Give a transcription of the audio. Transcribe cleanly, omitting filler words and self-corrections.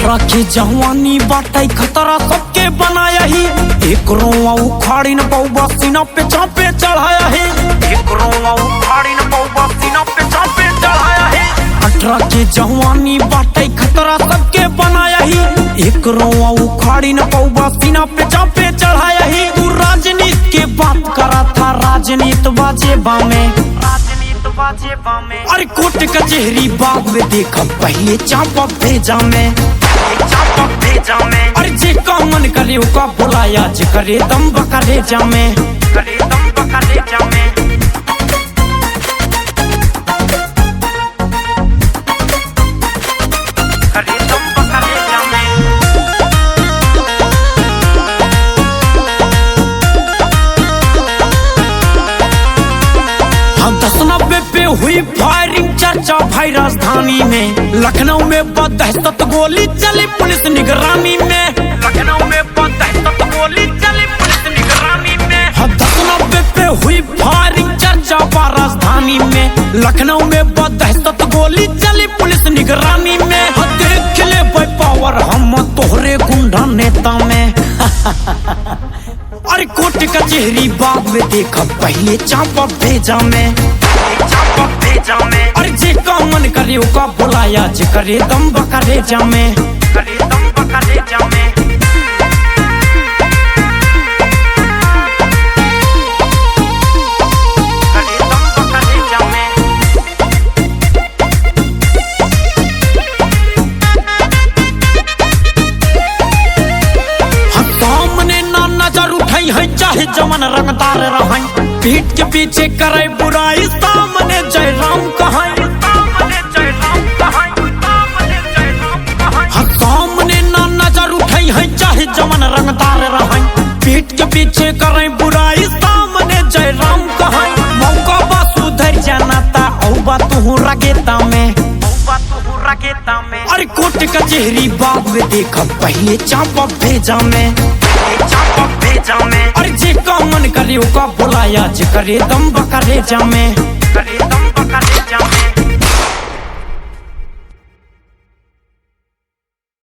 18 के जवानी बाटे खतरा सबके बनाया ही। एक रोआ उखाड़ी न पौवा सीना पे चापे चढ़ाया है। एक रोआ उखाड़ी न पौवा सीना पे चापे चढ़ाया है। 18 के जवानी बाटे खतरा सबके बनाया ही। एक रोआ उखाड़ी न पौवा सीना पे चापे चढ़ाया ही। तू राजनीति के बात करा था राजनीति बाजे बामे। अरे कोर्ट कचहरी बाग में देखा पहले चापा भेजा में। अरे जे का मन करे का बुलाया जे करे दम बकरे जामे। करे दम बकरे जामे। करे दम बकरे जामे। हम 10-90 पे हुई फायरिंग चर्चा भाई राजधानी में। लखनऊ में बदहशत गोली चली पुलिस निगरानी में। लखनऊ में बदहशत गोली चली पुलिस निगरानी में। हम 10-90 पे हुई फायरिंग चर्चा राजधानी में। लखनऊ में बदहशत गोली चली पुलिस निगरानी में। देख ले भाई पावर हम तोहरे गुंडा नेता में। अरे कोर्ट कचहरी बाग में देखा पहले चापा भेजा में। अरे जे का मन करे का बुलाया जे करे दम बकरे जामे। करे दम बकरे जामे। करे दम बकरे जामे। हम सामने ना नजर उठाई है चाहे जमन रंगदार रहाई। पीठ के पीछे करे बुराई सामने जय राम कहाई। हम सामने ना नजर उठाई है चाहे जमन रंगदार रहाई। पीठ के पीछे करे बुराई सामने जय राम कहाई। मौका बा सुधर जाना ता औबा तू रगेता में। अरे कोर्ट कचहरी बाग में देखा पहले चापा भेजा में। अरे जे का मन करे का बुलाया जे करे दम बकरे जामे। करे दम बकरे जामे।